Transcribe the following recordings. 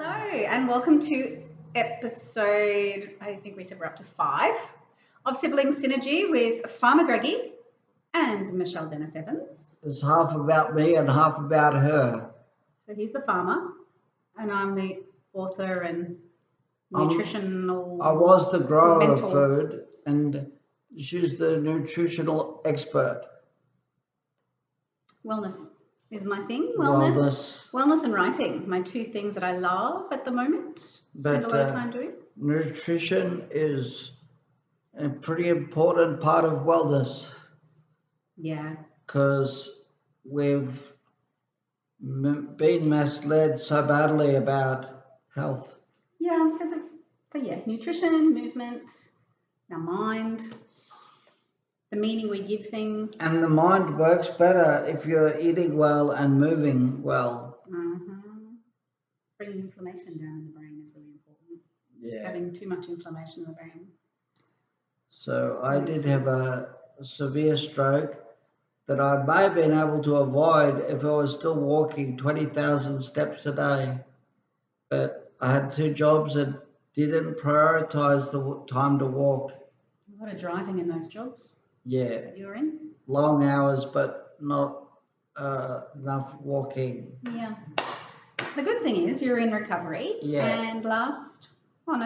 And welcome to episode, I think we said we're up to 5, of Sibling Synergy with Farmer Gregie and Michelle Dennis Evans. It's half about me and half about her. So he's the farmer, and I'm the author and nutritional. I was the grower mentor. of food, and she's the nutritional expert. Wellness is my thing. Wellness and writing, my two things that I love at the moment. Spend a lot of time doing. Nutrition is a pretty important part of wellness. Yeah. Because we've been misled so badly about health. Yeah, nutrition, movement, our mind, the meaning we give things. And the mind works better if you're eating well and moving well. Bringing inflammation down in the brain is really important. Yeah. Having too much inflammation in the brain. So I did have a severe stroke that I may have been able to avoid if I was still walking 20,000 steps a day. But I had 2 jobs and didn't prioritize the time to walk. A lot of driving in those jobs. Yeah. That you're in. Long hours, but not enough walking. Yeah. The good thing is you're in recovery. Yeah. And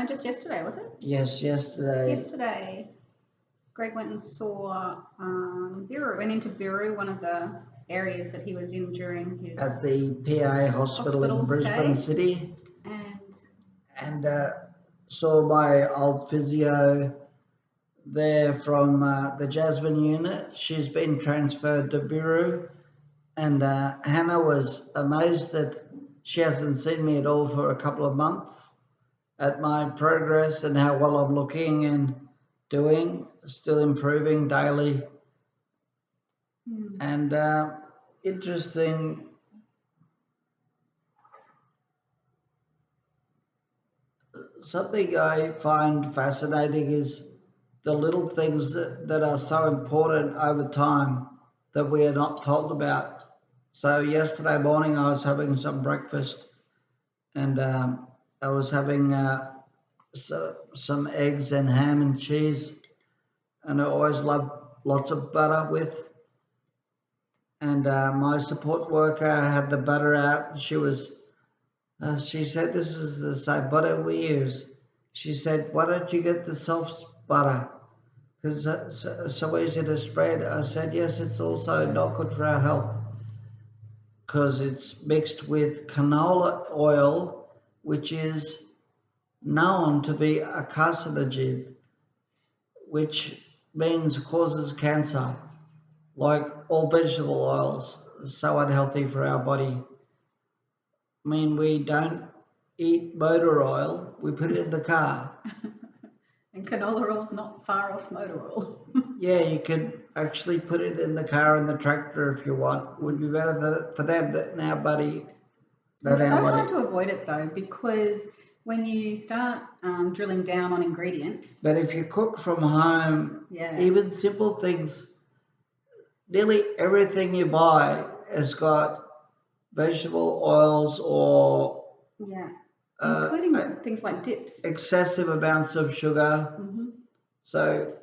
just yesterday, was it? Yes, yesterday. Yesterday, Greg went and saw BIRU, went into BIRU, one of the areas that he was in during his... At the PA hospital in Brisbane City. And saw my old physio there from the Jasmine unit. She's been transferred to BIRU. And Hannah was amazed that she hasn't seen me at all for a couple of months at my progress and how well I'm looking and doing, still improving daily. And interesting, something I find fascinating is the little things that are so important over time that we are not told about. So yesterday morning I was having some breakfast and I was having some eggs and ham and cheese, and I always love lots of butter with. And my support worker had the butter out. She said, "This is the same butter we use." She said, "Why don't you get the soft butter? Because it's so easy to spread." I said, "Yes, it's also not good for our health because it's mixed with canola oil, which is known to be a carcinogen, which means causes cancer. Like all vegetable oils, so unhealthy for our body. I mean, we don't eat motor oil, we put it in the car." And canola oil's not far off motor oil. Yeah, you could actually put it in the car and the tractor if you want. Would be better for them than our body. It's so hard to avoid it though, because when you start drilling down on ingredients. But if you cook from home, even simple things, nearly everything you buy has got vegetable oils or including things like dips, excessive amounts of sugar. So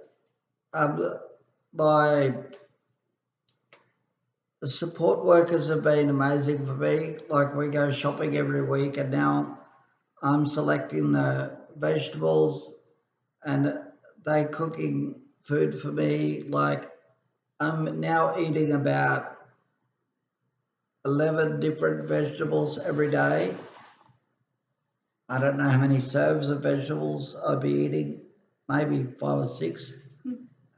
my support workers have been amazing for me. Like, we go shopping every week, and now I'm selecting the vegetables and they cooking food for me. Like, I'm now eating about 11 different vegetables every day. I don't know how many serves of vegetables I'll be eating, maybe 5 or 6,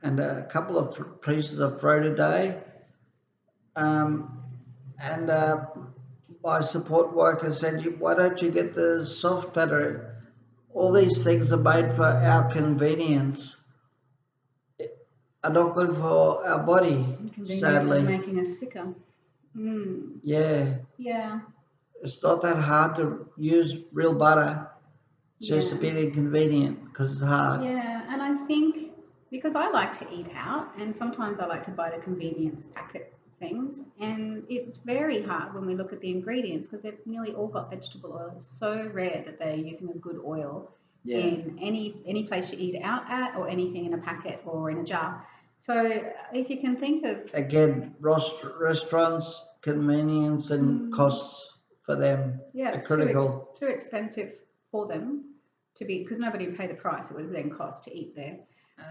and a couple of pieces of fruit a day. My support worker said, "Why don't you get the soft butter? All these things are made for our convenience, are not good for our body, sadly." Convenience is making us sicker. Yeah. It's not that hard to use real butter. It's just a bit inconvenient because it's hard. Yeah, and I think because I like to eat out, and sometimes I like to buy the convenience packet things, and it's very hard when we look at the ingredients because they've nearly all got vegetable oil. It's so rare that they're using a good oil Yeah. in any place you eat out at, or anything in a packet or in a jar. So if you can think of Again, restaurants, convenience and costs for them yeah, are it's critical. too expensive for them to be, because nobody would pay the price it would then cost to eat there.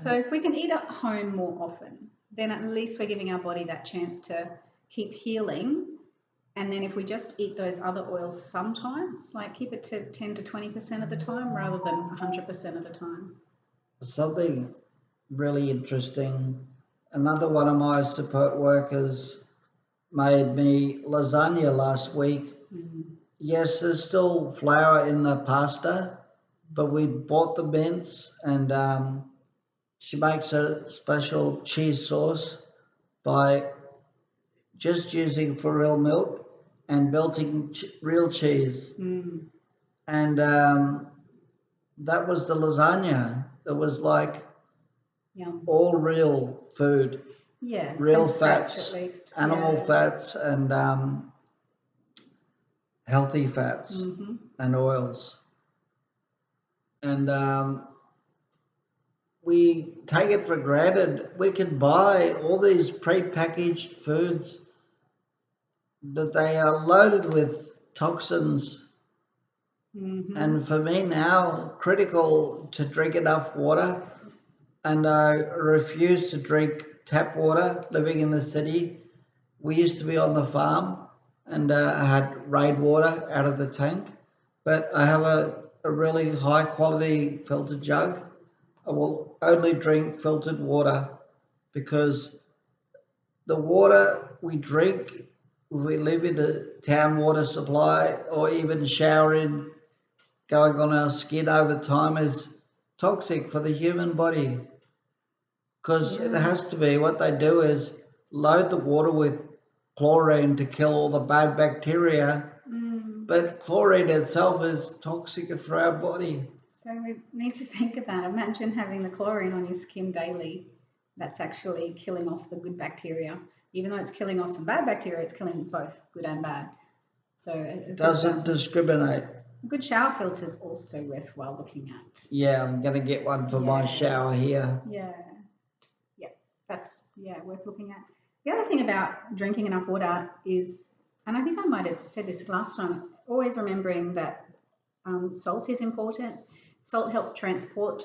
So if we can eat at home more often, then at least we're giving our body that chance to keep healing. And then if we just eat those other oils sometimes, like keep it to 10 to 20% of the time rather than 100% of the time. Something really interesting. Another one of my support workers made me lasagna last week. Yes, there's still flour in the pasta, but we bought the mince, and she makes a special cheese sauce by just using for real milk and melting real cheese. And that was the lasagna. It was like Yum. all real food, Yeah, real from scratch fats, at least. animal Yeah. fats, and healthy fats and oils. And we take it for granted. We can buy all these pre-packaged foods, but they are loaded with toxins. And for me now, critical to drink enough water. And I refuse to drink tap water living in the city. We used to be on the farm, and I had rainwater out of the tank, but I have a really high quality filtered jug. I will only drink filtered water because the water we drink, if we live in a town water supply or even shower in, going on our skin over time, is toxic for the human body. Because it has to be. What they do is load the water with chlorine to kill all the bad bacteria, but chlorine itself is toxic for our body. So we need to think about, imagine having the chlorine on your skin daily. That's actually killing off the good bacteria. Even though it's killing off some bad bacteria, it's killing both good and bad. So It doesn't discriminate. a good shower filter is also worthwhile looking at. Yeah, I'm going to get one for my shower here. Yeah. Yeah, that's worth looking at. The other thing about drinking enough water is, and I think I might have said this last time, always remembering that salt is important. Salt helps transport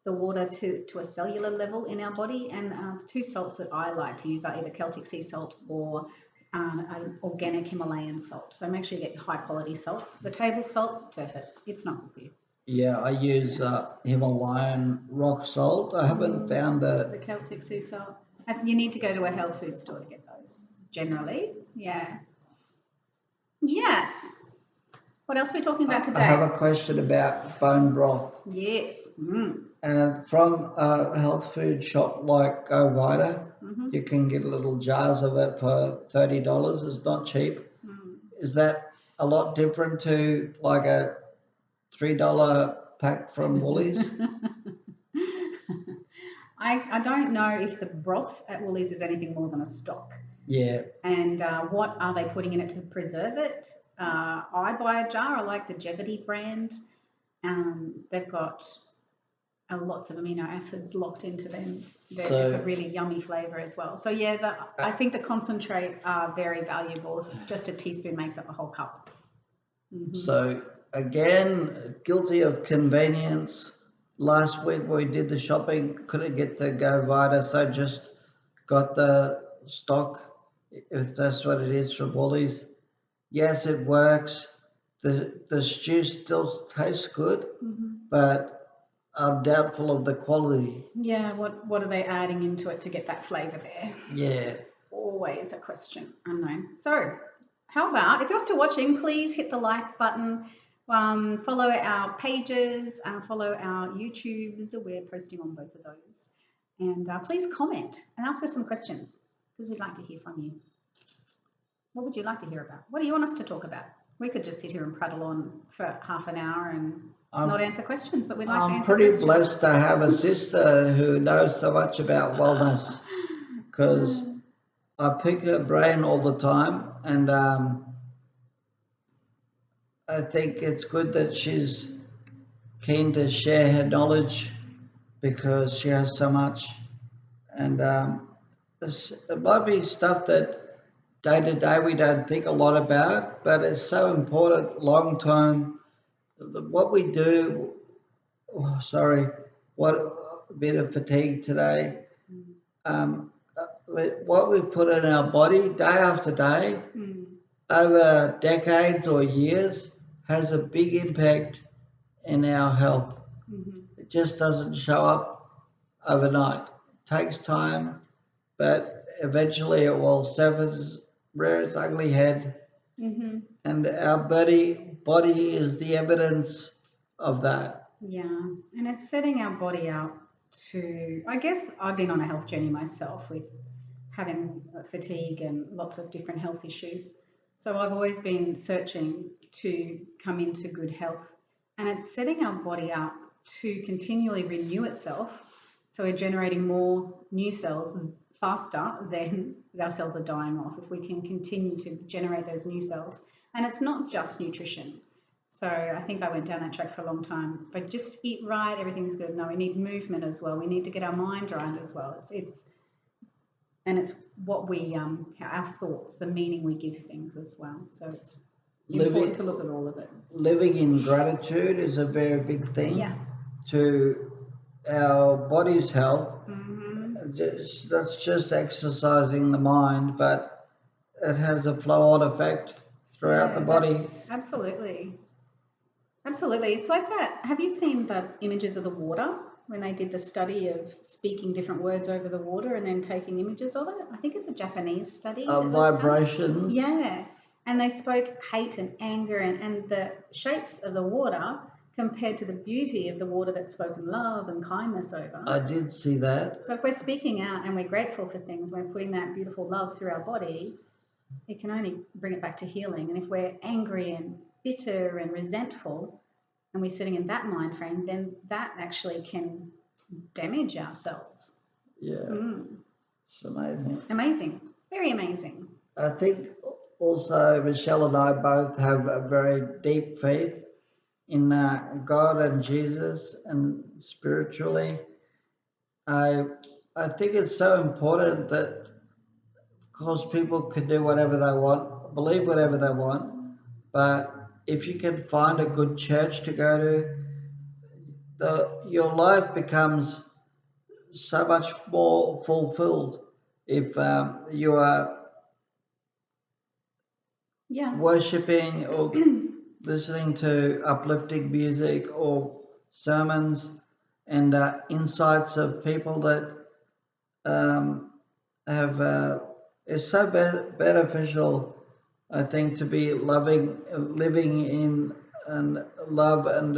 the water to a cellular level in our body, and the two salts that I like to use are either Celtic sea salt or an organic Himalayan salt. So make sure you get high quality salts. The table salt, turf it. It's not good for you. Yeah, I use Himalayan rock salt. I haven't found the Celtic sea salt. You need to go to a health food store to get those. Generally, yeah. Yes. What else are we talking about today? I have a question about bone broth. Yes. And from a health food shop like Go Vita, you can get little jars of it for $30. It's not cheap. Is that a lot different to like a $3 pack from Woolies? I don't know if the broth at Woolies is anything more than a stock. Yeah. And what are they putting in it to preserve it? I buy a jar. I like the Jevity brand. They've got lots of amino acids locked into them. It's a really yummy flavour as well. So yeah, I think the concentrate are very valuable. Just a teaspoon makes up a whole cup. So again, guilty of convenience. Last week when we did the shopping, couldn't get to Go Vita, so just got the stock, if that's what it is, from Woolies. Yes, it works. The stew still tastes good, but I'm doubtful of the quality. Yeah, what are they adding into it to get that flavour there? Yeah. Always a question, unknown. So, how about, if you're still watching, please hit the like button, follow our pages, follow our YouTubes. We're posting on both of those. And please comment and ask us some questions because we'd like to hear from you. What would you like to hear about? What do you want us to talk about? We could just sit here and prattle on for half an hour and not answer questions, but we'd like to answer questions. I'm pretty blessed to have a sister who knows so much about wellness, because I pick her brain all the time, and I think it's good that she's keen to share her knowledge because she has so much. And it might be stuff that day to day we don't think a lot about, but it's so important long term. What we do, oh, sorry, what a bit of fatigue today. Um, what we put in our body day after day over decades or years has a big impact in our health. It just doesn't show up overnight. It takes time, but eventually it will surface, rear its ugly head, and our body is the evidence of that. Yeah, and it's setting our body up to, I guess I've been on a health journey myself with having fatigue and lots of different health issues. So I've always been searching to come into good health, and it's setting our body up to continually renew itself. So we're generating more new cells faster than our cells are dying off if we can continue to generate those new cells. And it's not just nutrition. So I think I went down that track for a long time. But just eat right, everything's good. No, we need movement as well. We need to get our mind right as well. It's what we our thoughts, the meaning we give things as well. So it's important to look at all of it. Living in gratitude is a very big thing to our body's health. That's just exercising the mind, but it has a flow-on effect throughout the body. Absolutely. Absolutely. It's like that. Have you seen the images of the water when they did the study of speaking different words over the water and then taking images of it? I think it's a Japanese study. Vibrations. Yeah. And they spoke hate and anger and the shapes of the water compared to the beauty of the water that's spoken love and kindness over. I did see that. So if we're speaking out and we're grateful for things, we're putting that beautiful love through our body, it can only bring it back to healing. And if we're angry and bitter and resentful and we're sitting in that mind frame, then that actually can damage ourselves. Yeah. It's amazing. Amazing. Very amazing. I think also Michelle and I both have a very deep faith in God and Jesus and spiritually. I think it's so important that, of course, people can do whatever they want, believe whatever they want, but if you can find a good church to go to, your life becomes so much more fulfilled if you are worshipping or listening to uplifting music or sermons and insights of people that have it's so beneficial, I think, to be living in and love and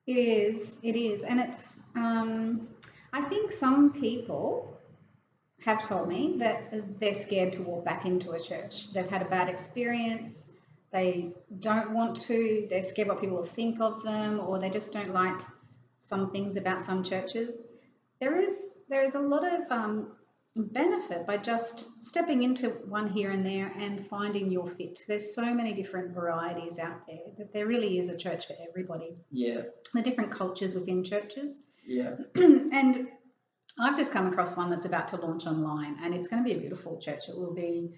it is, and it's I think some people have told me that they're scared to walk back into a church. They've had a bad experience. They don't want to. They're scared what people will think of them, or they just don't like some things about some churches. There is a lot of benefit by just stepping into one here and there and finding your fit. There's so many different varieties out there that there really is a church for everybody. Yeah. The different cultures within churches. Yeah. And I've just come across one that's about to launch online, and it's going to be a beautiful church. It will be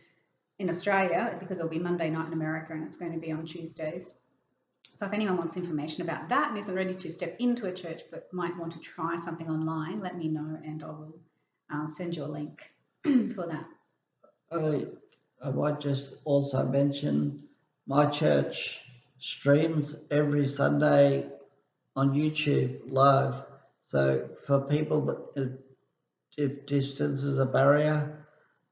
in Australia because it'll be Monday night in America, and it's going to be on Tuesdays. So if anyone wants information about that and isn't ready to step into a church but might want to try something online, let me know and I will send you a link for that. I might just also mention my church streams every Sunday on YouTube live. So for people that if distance is a barrier,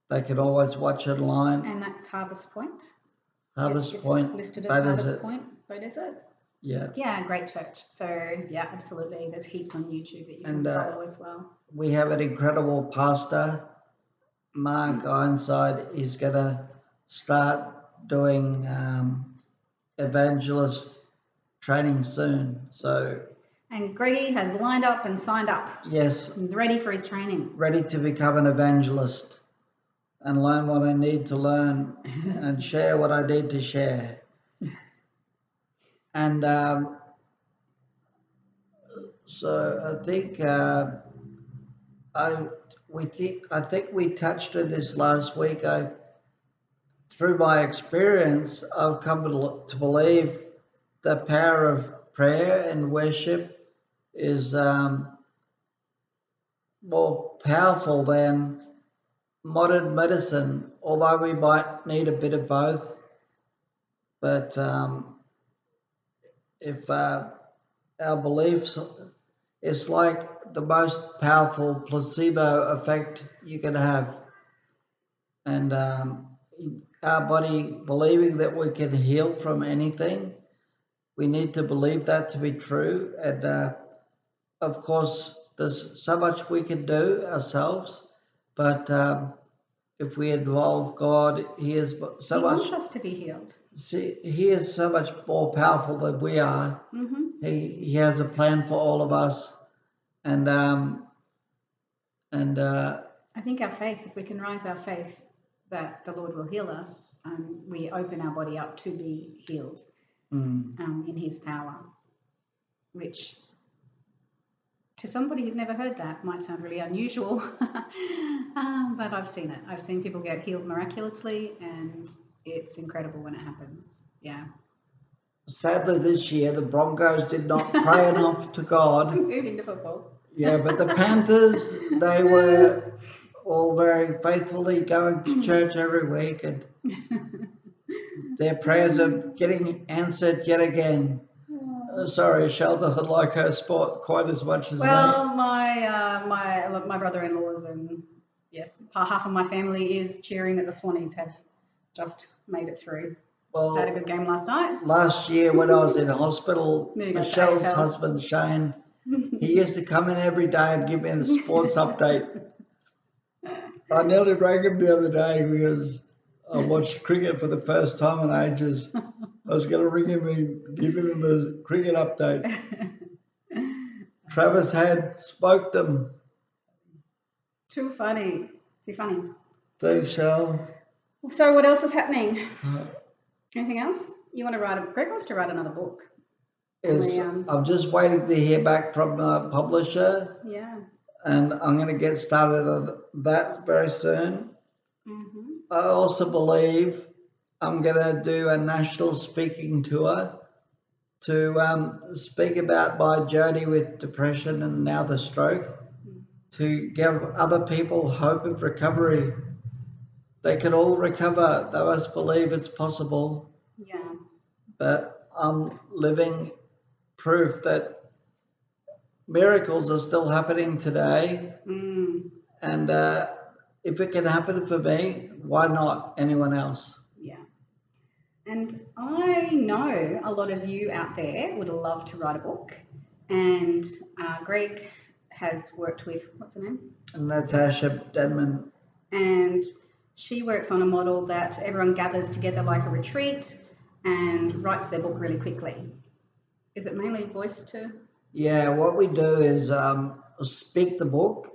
they can always watch it online. And that's Harvest Point. Harvest Point. Listed as Harvest Point. But is it? Yeah. Yeah, great church. So yeah, absolutely. There's heaps on YouTube that you can follow as well. We have an incredible pastor, Mark Ironside. Is going to start doing evangelist training soon. So. And Gregie has lined up and signed up. Yes, He's ready for his training. ready to become an evangelist and learn what I need to learn and share what I need to share. And so I think I think we touched on this last week. Through my experience, I've come to believe the power of prayer and worship is more powerful than modern medicine, although we might need a bit of both. But if our beliefs, it's like the most powerful placebo effect you can have. And our body believing that we can heal from anything, we need to believe that to be true. And of course, there's so much we can do ourselves, but if we involve God, He is so He much. wants us to be healed. See, He is so much more powerful than we are. Mm-hmm. He has a plan for all of us, and I think our faith, if we can rise our faith that the Lord will heal us, we open our body up to be healed in His power, which to somebody who's never heard that might sound really unusual, but I've seen it. I've seen people get healed miraculously, and it's incredible when it happens. Yeah. Sadly, this year the Broncos did not pray enough to God. Moving to football. Yeah, but the Panthers, they were all very faithfully going to church every week, and their prayers are getting answered yet again. Sorry, Shell doesn't like her sport quite as much as me. My brother-in-laws and yes, half of my family is cheering that the Swannies have just made it through. Well, Had a good game last night. Last year when I was in hospital, Moving up to Michelle's AFL. husband Shane, he used to come in every day and give me the sports update. I nearly rang him the other day because I watched cricket for the first time in ages. I was going to ring him and give him the cricket update. Travis had smoked him. Too funny. Thanks, Shell. So what else is happening? Anything else? You want to write? Greg wants to write another book. I'm just waiting to hear back from the publisher. Yeah. And I'm going to get started on that very soon. Mm-hmm. I also believe I'm going to do a national speaking tour to speak about my journey with depression and now the stroke, to give other people hope of recovery. They can all recover. They must believe it's possible. Yeah. But I'm living proof that miracles are still happening today. And if it can happen for me, why not anyone else? Yeah. And I know a lot of you out there would love to write a book. And Greg has worked with, what's her name? Natasha Denman. And she works on a model that everyone gathers together like a retreat and writes their book really quickly. Is it mainly voice to? Yeah, what we do is speak the book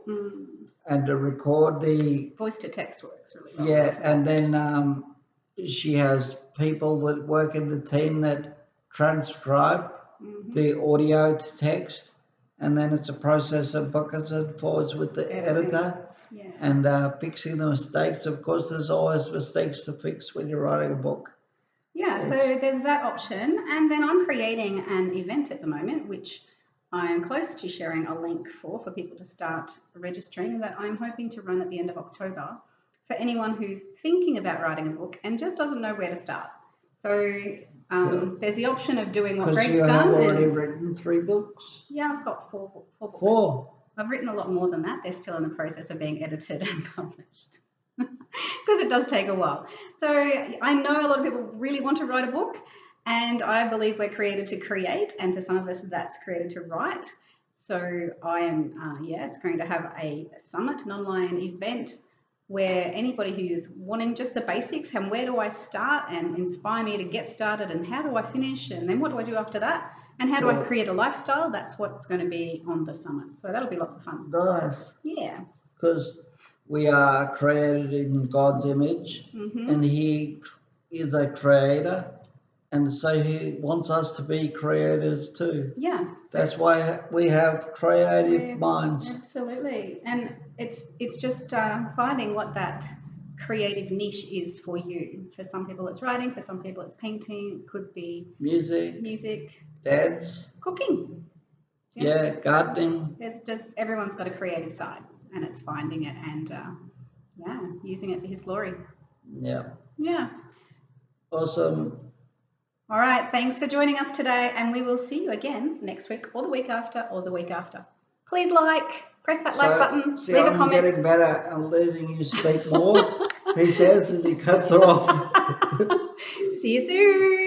and to record the... Voice to text works really well. Yeah, and then she has people that work in the team that transcribe the audio to text, and then it's a process of backwards and forwards with the editor and fixing the mistakes. Of course, there's always mistakes to fix when you're writing a book. Yeah, so there's that option. And then I'm creating an event at the moment, which I am close to sharing a link for people to start registering, that I'm hoping to run at the end of October for anyone who's thinking about writing a book and just doesn't know where to start. So there's the option of doing what Greg's done. Because you have already written 3 books? Yeah, I've got four books. 4? I've written a lot more than that. They're still in the process of being edited and published. Because it does take a while. So I know a lot of people really want to write a book, and I believe we're created to create, and for some of us that's created to write. So I am, going to have a summit, an online event, where anybody who's wanting just the basics and where do I start and inspire me to get started and how do I finish and then what do I do after that, And how do I Well, create a lifestyle? That's what's going to be on the summit. So that'll be lots of fun. nice. Yeah. Because we are created in God's image, Mm-hmm. and He is a creator, and so He wants us to be creators too. Yeah. So That's why we have creative minds. absolutely. And it's just finding what that creative niche is for you. For some people it's writing, for some people it's painting, it could be Music, dance, cooking. yeah, gardening. There's just everyone's got a creative side, and it's finding it and using it for His glory. Yeah. Yeah. Awesome. All right. Thanks for joining us today, and we will see you again next week, or the week after, or the week after. Please press that like button, See, leave a I'm comment. getting better. I'm letting you speak more. He says as he cuts her off. See you soon.